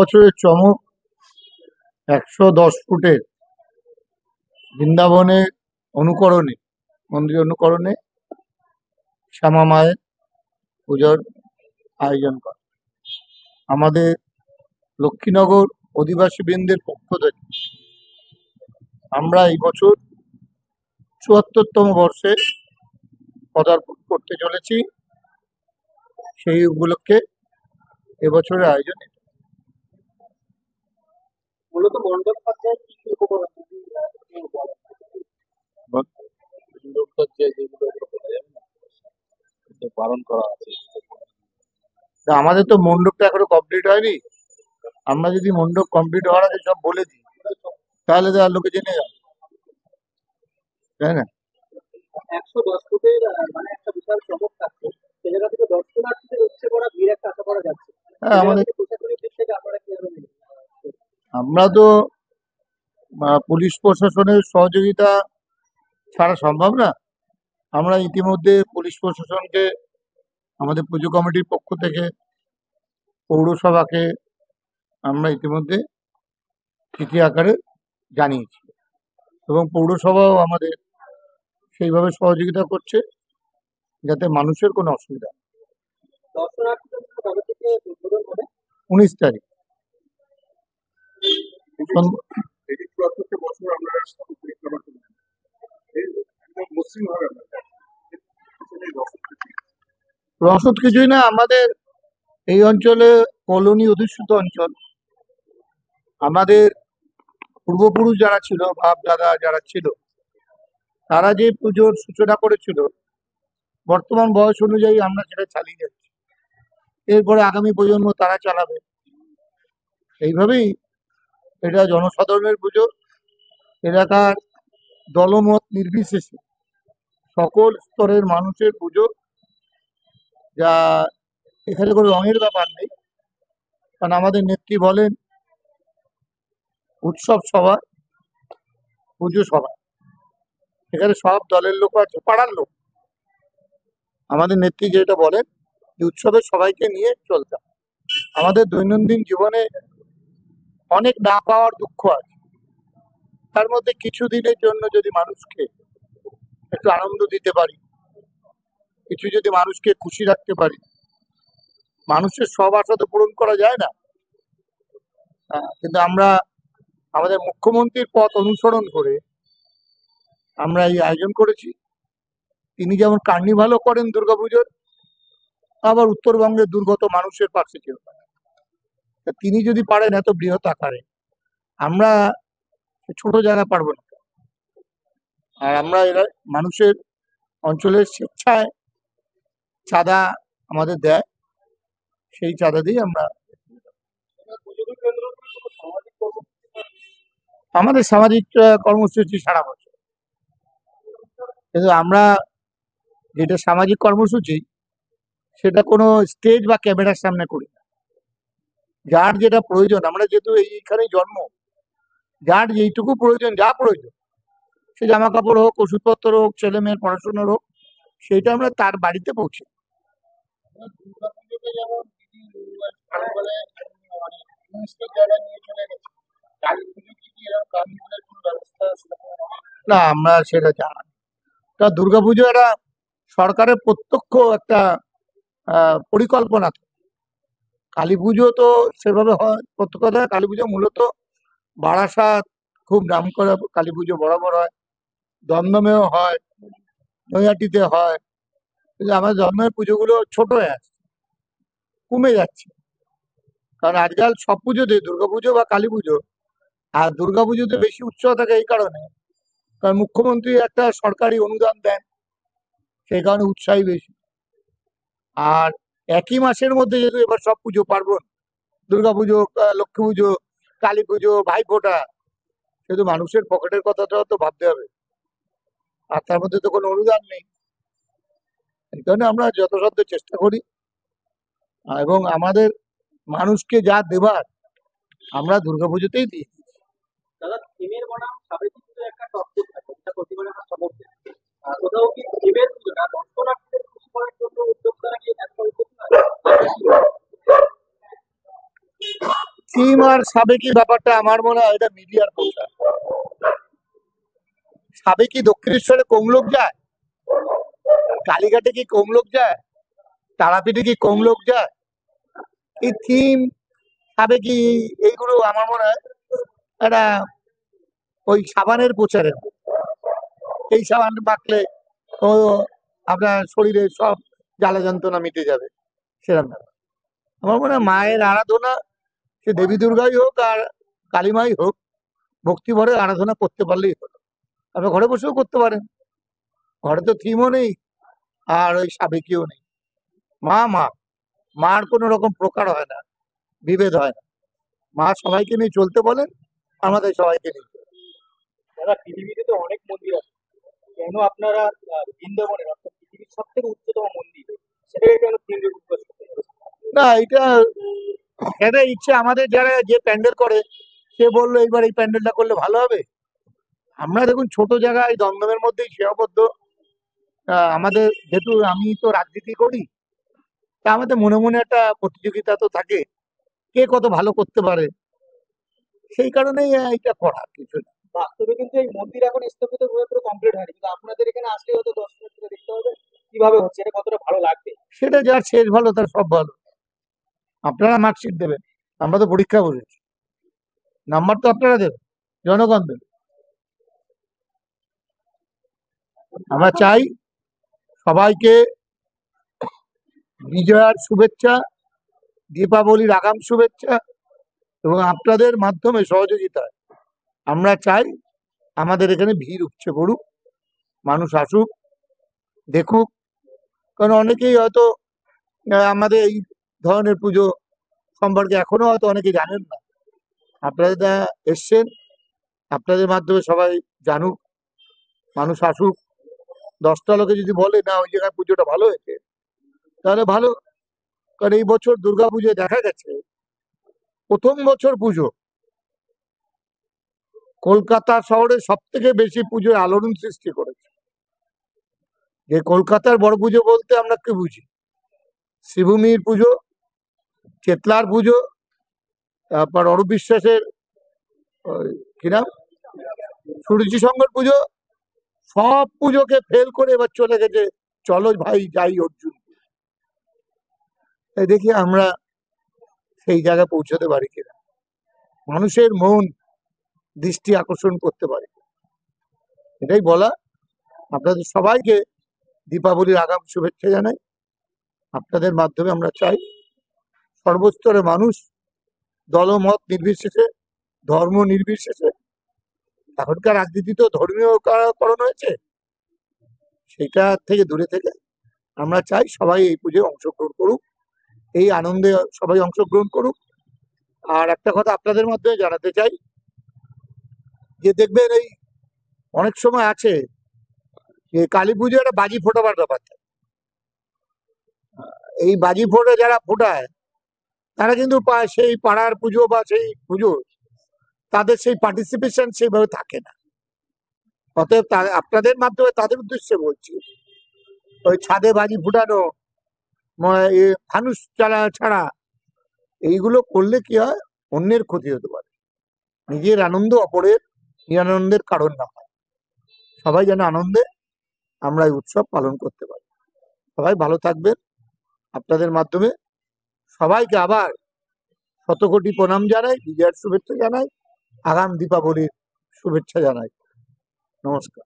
বছরের চমক 110 ফুটের বৃন্দাবনের অনুকরণে, মন্দির অনুকরণে শ্যামা মায়ের পুজোর আয়োজন করে। আমাদের লক্ষ্মীনগর অধিবাসী বৃন্দের পক্ষ থেকে আমরা এই বছর ৭৪তম বর্ষে পদার্পণ করতে চলেছি। সেই উপলক্ষে এবছরের আয়োজন। মূলত মণ্ডপ সজ্জায় কি কি উপকরণ পালন করা আছে? আমাদের তো মণ্ডপটা এখনো কমপ্লিট হয়নি। আমরা যদি মণ্ডপ কমপ্লিট হওয়ার আগে সব বলে দিই তাহলে তো আর লোকে জেনে যাবে, তাই না? 110 ফুটের মানে একটা বিশাল চমক থাকছে। সে জায়গা থেকে দর্শনার্থীদের উপচে পড়া ভিড় একটা আশা করা যাচ্ছে। হ্যাঁ, আমাদের প্রশাসনিক দিক থেকে আপনারা কিভাবে নেবেন? আমরা তো পুলিশ প্রশাসনের সহযোগিতা ছাড়া সম্ভব না। আমরা ইতিমধ্যে পুলিশ প্রশাসনকে আমাদের পুজো কমিটির পক্ষ থেকে পৌরসভাকে আমরা ইতিমধ্যে চিঠি আকারে জানিয়েছি এবং পৌরসভাও আমাদের সেইভাবে সহযোগিতা করছে যাতে মানুষের কোনো অসুবিধা না। দর্শনার্থীদের জন্য কবে থেকে উদ্বোধন হবে? 19 তারিখ। রসদ কিছুই না, আমাদের এই অঞ্চলে কলোনি অধিষ্ঠিত অঞ্চল। আমাদের পূর্বপুরুষ যারা ছিল, বাপ দাদা যারা ছিল, তারা যে পুজোর সূচনা করেছিল, বর্তমান বয়স অনুযায়ী আমরা সেটা চালিয়ে যাচ্ছি। এরপরে আগামী প্রজন্ম তারা চালাবে। এইভাবেই এটা জনসাধারণের পুজো। এলাকার দলমত নির্বিশেষে সকল স্তরের মানুষের পুজো। যা এখানে কোনো রঙের ব্যাপার নেই, কারণ আমাদের নেত্রী বলেন উৎসব সভা, পুজো সভা। এখানে সব দলের লোক আছে, পাড়ার লোক। আমাদের নেত্রী যেটা বলেন যে উৎসবে সবাইকে নিয়ে চলতে হবে। আমাদের দৈনন্দিন জীবনে অনেক না পাওয়ার দুঃখ আছে, তার মধ্যে কিছু দিনের জন্য যদি মানুষকে একটু আনন্দ দিতে পারি, কিছু যদি মানুষকে খুশি রাখতে পারি, মানুষের সব আশা তো পূরণ করা যায় না। কিন্তু আমরা আমাদের মুখ্যমন্ত্রীর পথ অনুসরণ করে আমরা এই আয়োজন করেছি। তিনি যেমন কার্নিভালও করেন দুর্গাপুজোর, আবার উত্তরবঙ্গের দুর্গত মানুষের পাশে ছিল। তিনি যদি পারেন এত বৃহৎ আকারে, আমরা ছোট জায়গা পারবো না। আর আমরা এরা মানুষের অঞ্চলের স্বেচ্ছায় চাঁদা আমাদের দেয়, সেই চাঁদা দিয়ে আমরা আমাদের সামাজিক কর্মসূচি সারা বছর। কিন্তু আমরা যেটা সামাজিক কর্মসূচি সেটা কোনো স্টেজ বা ক্যামেরার সামনে করি না। যার যেটা প্রয়োজন, আমরা যেহেতু এইখানেই জন্ম, যার যেইটুকু প্রয়োজন, যা প্রয়োজন, সে জামা কাপড় হোক, ওষুধপত্র হোক, ছেলে মেয়ের পড়াশোনার হোক, সেইটা আমরা তার বাড়িতে পৌঁছে। না, আমরা সেটা জানা। তা দুর্গাপুজো একটা সরকারের প্রত্যক্ষ একটা পরিকল্পনা। কালী পুজো তো সেভাবে হয় প্রত্যেকটা। কালী পুজো মূলত বারাসাত খুব নাম করা কালী পুজো বরাবর হয়, দমদমেও হয়, নৈহাটিতে হয়। কিন্তু আমাদের দমদমের পুজোগুলো ছোট হয়ে আছে, কমে যাচ্ছে। কারণ আজকাল সব পুজোতে দুর্গাপুজো বা কালী পুজো, আর দুর্গাপুজোতে বেশি উৎসাহ থাকে এই কারণে, কারণ মুখ্যমন্ত্রী একটা সরকারি অনুদান দেন, সেই কারণে উৎসাহী বেশি। আর একই মাসের মধ্যে যেহেতু এবার সব পুজো পার্বণ, দুর্গাপুজো, লক্ষ্মী পুজো, কালী পুজো, ভাইফোঁটা, সেহেতু মানুষের পকেটের কথাটা তো ভাবতে হবে। আর তার মধ্যে তো কোনো অনুদান নেই। এই কারণে আমরা যথাসাধ্য চেষ্টা করি, এবং আমাদের মানুষকে যা দেবার আমরা দুর্গাপুজোতেই দিই। দাদা, থিমের বনাম সাবেকি পুজো একটা টক্কর থাকে, এটা প্রতিবারের খবর। কোথাও কি থিমের পুজো না দর্শনার্থীদের খুশি করার জন্য উদ্যোক্তারা কি একটা উদ্যোগ নয়? থিম আর সাবেকি ব্যাপারটা আমার মনে হয় এটা মিডিয়ার প্রচার। সাবেকি দক্ষিণেশ্বরে কম লোক যায়, কালীঘাটে কি কম লোক যায়, তারাপীঠে কি কম লোক যায়? এই থিম সাবেকি এইগুলো আমার মনে হয় একটা ওই সাবানের প্রচারের মতো। এই সাবান মাখলে ও আপনার শরীরে সব জ্বালা যন্ত্রণা মিটে যাবে, সেরকম ব্যাপার। আমার মনে হয় মায়ের আরাধনা, সে দেবী দুর্গাই হোক আর কালীমাই হোক, ভক্তি ভরে আরাধনা করতে পারলেই হলো। আপনি ঘরে বসেও করতে পারেন, ঘরে তো থিমও নেই আর ওই সাবেকিও নেই। মা মা, মার কোনো রকম প্রকার হয় না, বিভেদ হয় না। মা সবাইকে নিয়ে চলতে বলেন, আমাদের সবাইকে নিয়ে চলতে। দাদা পৃথিবীতে তো অনেক মন্দির আছে, কেন আপনারা বৃন্দাবনের অর্থাৎ পৃথিবীর সব থেকে উচ্চতম মন্দির সেটাকে কেন থিম রিকোয়েস্ট করতে চাইছেন? না, এটা ইচ্ছে আমাদের, যারা যে প্যান্ডেল করে সে বললো এইবার এই প্যান্ডেলটা করলে ভালো হবে। আমরা দেখুন ছোট জায়গায় দমদমের মধ্যেই সীমাবদ্ধ। আমাদের যেহেতু আমি তো রাজনীতি করি, তা আমাদের মনে মনে একটা প্রতিযোগিতা তো থাকে, কে কত ভালো করতে পারে, সেই কারণেই এটা করা, কিছু না। বাস্তবে কিন্তু এই মন্দির এখন স্থপিত হয়ে পুরো কমপ্লিট হয়নি, কিন্তু আপনাদের এখানে আসলে হয়তো দর্শনার্থীরা দেখতে হবে কিভাবে হচ্ছে, এটা কতটা ভালো লাগবে। সেটা যার শেষ ভালো তার সব ভালো। আপনারা মার্কশিট দেবেন, আমরা তো পরীক্ষা বলেছি, নাম্বার তো আপনারা দেবেন, জনগণ দেবে। আমরা চাই সবাইকে বিজয়ার শুভেচ্ছা, দীপাবলির আগাম শুভেচ্ছা, এবং আপনাদের মাধ্যমে সহযোগিতায় আমরা চাই আমাদের এখানে ভিড় উপচে পড়ুক, মানুষ আসুক, দেখুক। কারণ অনেকেই হয়তো আমাদের এই ধরনের পুজো সম্পর্কে এখনো হয়তো অনেকে জানেন না। আপনারা এসছেন, আপনাদের মাধ্যমে সবাই জানুক, মানুষ আসুক। 10টা লোকে যদি বলে না ওই জায়গায় পুজোটা ভালো হয়েছে, তাহলে ভালো। কারণ এই বছর দুর্গাপুজোয় দেখা গেছে প্রথম বছর পুজো কলকাতা শহরে সব থেকে বেশি পুজোর আলোড়ন সৃষ্টি করেছে। যে কলকাতার বড় পুজো বলতে আমরা কি বুঝি? শ্রীভূমির পুজো, চেতলার পুজো, তারপর অরূপ বিশ্বাসের কি নাম, সুরুচি সংঘর পুজো, সব পুজোকে ফেল করে এবার চলে গেছে চলো ভাই যাই অর্জুন। তাই দেখি আমরা সেই জায়গায় পৌঁছতে পারি কিনা, মানুষের মন দৃষ্টি আকর্ষণ করতে পারি, এটাই বলা। আপনাদের সবাইকে দীপাবলির আগাম শুভেচ্ছা জানাই। আপনাদের মাধ্যমে আমরা চাই সর্বস্তরের মানুষ, দলমত নির্বিশেষে, ধর্ম নির্বিশেষে, এখনকার রাজনীতি তো ধর্মীয়করণ হয়েছে, সেটা থেকে দূরে থেকে আমরা চাই সবাই এই পুজোয় অংশগ্রহণ করুক, এই আনন্দে সবাই অংশগ্রহণ করুক। আর একটা কথা আপনাদের মাধ্যমে জানাতে চাই, যে দেখবেন এই অনেক সময় আছে যে কালী পুজো একটা বাজি ফোটাবার ব্যাপার থাকে। এই বাজি ফোটে যারা ফোটায় তারা কিন্তু সেই পাড়ার পুজো বা সেই পুজো তাদের সেই পার্টিসিপেশন সেইভাবে থাকে না। অতএব আপনাদের মাধ্যমে তাদের উদ্দেশ্যে বলছি, ওই ছাদে বাজি ফুটানো, ফানুস ছাড়া এইগুলো করলে কি হয়, অন্যের ক্ষতি হতে পারে, নিজের আনন্দ অপরের নিরানন্দের কারণ না হয়। সবাই যেন আনন্দে আমরা এই উৎসব পালন করতে পারি। সবাই ভালো থাকবেন। আপনাদের মাধ্যমে সবাইকে আবার শতকোটি প্রণাম জানাই, বিজয়ার শুভেচ্ছা জানাই, আগাম দীপাবলির শুভেচ্ছা জানাই। নমস্কার।